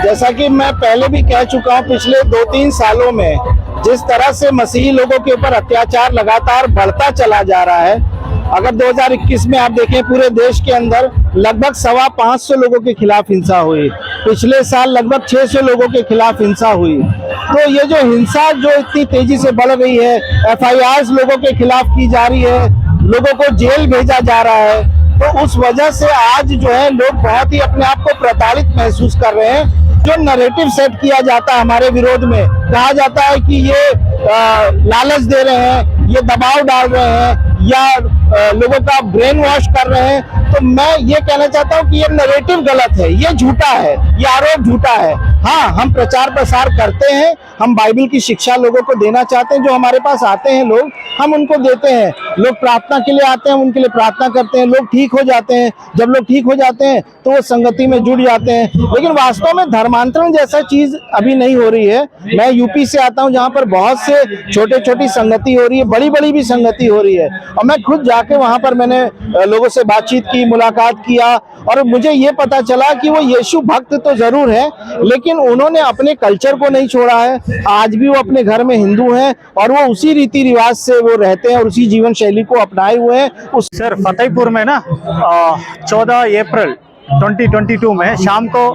जैसा कि मैं पहले भी कह चुका हूं, पिछले 2-3 सालों में जिस तरह से मसीही लोगों के ऊपर अत्याचार लगातार बढ़ता चला जा रहा है, अगर 2021 में आप देखें पूरे देश के अंदर लगभग 525 लोगों के खिलाफ हिंसा हुई, पिछले साल लगभग 600 लोगों के खिलाफ हिंसा हुई। तो ये जो हिंसा जो इतनी तेजी से बढ़ रही है, FIRs लोगों के खिलाफ की जा रही है, लोगों को जेल भेजा जा रहा है, तो उस वजह से आज जो है लोग बहुत ही अपने आप को प्रताड़ित महसूस कर रहे हैं। जो नैरेटिव सेट किया जाता है हमारे विरोध में, कहा जाता है कि ये लालच दे रहे हैं, ये दबाव डाल रहे हैं या लोगों का ब्रेन वॉश कर रहे हैं, तो मैं ये कहना चाहता हूँ कि ये नैरेटिव गलत है, ये झूठा है, ये आरोप झूठा है। हाँ, हम प्रचार प्रसार करते हैं, हम बाइबल की शिक्षा लोगों को देना चाहते हैं, जो हमारे पास आते हैं लोग, हम उनको देते हैं। लोग प्रार्थना के लिए आते हैं, उनके लिए प्रार्थना करते हैं, लोग ठीक हो जाते हैं। जब लोग ठीक हो जाते हैं तो वो संगति में जुड़ जाते हैं, लेकिन वास्तव में धर्मांतरण जैसा चीज अभी नहीं हो रही है। मैं यूपी से आता हूँ, जहाँ पर बहुत से छोटे छोटी संगति हो रही है, बड़ी बड़ी भी संगति हो रही है, और मैं खुद जाके वहां पर मैंने लोगों से बातचीत की, मुलाकात किया, और मुझे ये पता चला कि वो यीशु भक्त तो जरूर है, लेकिन उन्होंने अपने कल्चर को नहीं छोड़ा है। आज भी वो अपने घर में हिंदू हैं और वो उसी रीति रिवाज से वो रहते हैं और उसी जीवन शैली को अपनाए हुए हैं। उस सर फतेहपुर में ना 14 अप्रैल 2022 में शाम को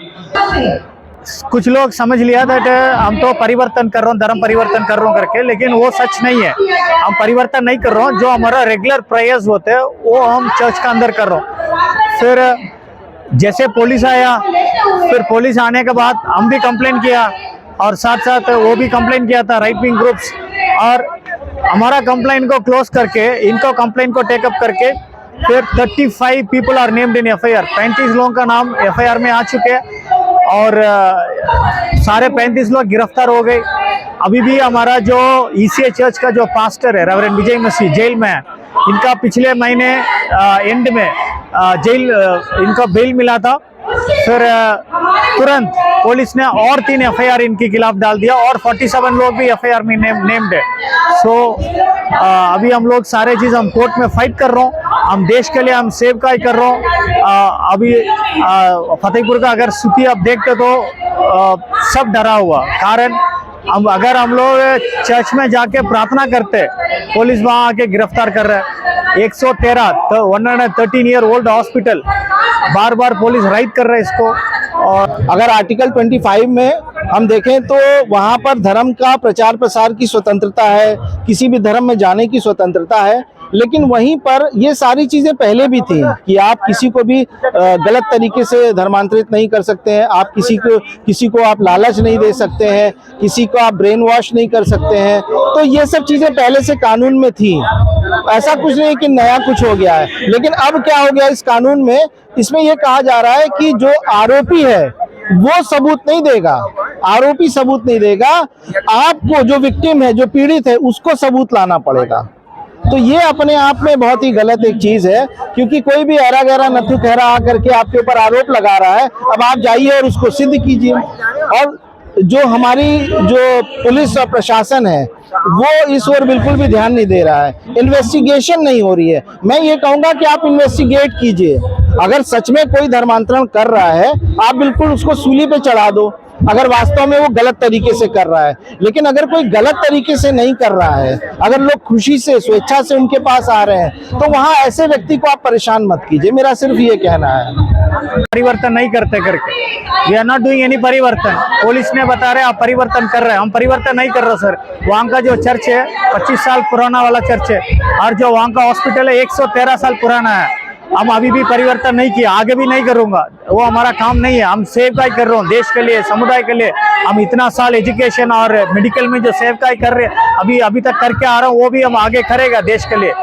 कुछ लोग समझ लिया दैट हम तो परिवर्तन कर रहे हैं, धर्म परिवर्तन कर रहे हैं करके, लेकिन वो सच नहीं है। हम परिवर्तन नहीं कर रहे हैं, जो हमारा रेगुलर प्रेयर्स होते हैं वो हम चर्च का अंदर कर रहे हैं। फिर जैसे पुलिस आया, फिर पुलिस आने के बाद हम भी कंप्लेन किया और साथ साथ वो भी कंप्लेन किया था, राइट विंग ग्रुप्स, और हमारा कंप्लेन को क्लोज करके इनको कंप्लेन को टेकअप करके फिर 35 people are named in FIR। 35 लोगों का नाम FIR में आ चुके हैं और सारे 35 लोग गिरफ्तार हो गए। अभी भी हमारा जो ECA चर्च का जो पास्टर है रेवरेंड विजय मसीह जेल में है। इनका पिछले महीने एंड में इनका बेल मिला था, फिर तुरंत पुलिस ने और 3 FIR इनके खिलाफ डाल दिया और 47 लोग भी FIR में नेम्ड है। सो अभी हम लोग सारे चीज हम कोर्ट में फाइट कर रहे हैं, हम देश के लिए हम सेवकाई कर रहे हैं। अभी फतेहपुर का अगर स्थिति आप देखते तो सब डरा हुआ, कारण अगर हम लोग चर्च में जाके प्रार्थना करते, पुलिस वहां आके गिरफ्तार कर रहा है। 113 तो 113 ईयर ओल्ड हॉस्पिटल बार बार पुलिस राइड कर रहा है इसको। और अगर आर्टिकल 25 में हम देखें तो वहां पर धर्म का प्रचार प्रसार की स्वतंत्रता है, किसी भी धर्म में जाने की स्वतंत्रता है, लेकिन वहीं पर ये सारी चीजें पहले भी थी कि आप किसी को भी गलत तरीके से धर्मांतरित नहीं कर सकते हैं, आप किसी को आप लालच नहीं दे सकते हैं, किसी को आप ब्रेन वॉश नहीं कर सकते हैं। तो ये सब चीजें पहले से कानून में थी, ऐसा कुछ नहीं कि नया कुछ हो गया है। लेकिन अब क्या हो गया इस कानून में, इसमें यह कहा जा रहा है कि जो आरोपी है वो सबूत नहीं देगा, आरोपी सबूत नहीं देगा, आपको जो विक्टिम है, जो पीड़ित है, उसको सबूत लाना पड़ेगा। तो ये अपने आप में बहुत ही गलत एक चीज है, क्योंकि कोई भी ऐरा गहरा नथु खैरा आकर के आपके ऊपर आरोप लगा रहा है, अब आप जाइए और उसको सिद्ध कीजिए। और जो हमारी जो पुलिस और प्रशासन है वो इस ओर बिल्कुल भी ध्यान नहीं दे रहा है, इन्वेस्टिगेशन नहीं हो रही है। मैं ये कहूंगा कि आप इन्वेस्टिगेट कीजिए, अगर सच में कोई धर्मांतरण कर रहा है आप बिल्कुल उसको सूली पे चढ़ा दो, अगर वास्तव में वो गलत तरीके से कर रहा है। लेकिन अगर कोई गलत तरीके से नहीं कर रहा है, अगर लोग खुशी से स्वेच्छा से उनके पास आ रहे हैं, तो वहां ऐसे व्यक्ति को आप परेशान मत कीजिए, मेरा सिर्फ ये कहना है। परिवर्तन नहीं करते करके, we are not doing any परिवर्तन। पुलिस ने बता रहे आप परिवर्तन कर रहे हैं, हम परिवर्तन नहीं कर रहे सर। वहाँ का जो चर्च है 25 साल पुराना वाला चर्च है, और जो वहाँ का हॉस्पिटल है 113 साल पुराना है। हम अभी भी परिवर्तन नहीं किया, आगे भी नहीं करूंगा, वो हमारा काम नहीं है। हम सेवकाई कर रहे हैं देश के लिए, समुदाय के लिए। हम इतना साल एजुकेशन और मेडिकल में जो सेवकाई कर रहे हैं, अभी तक करके आ रहा हूँ, वो भी हम आगे करेगा देश के लिए।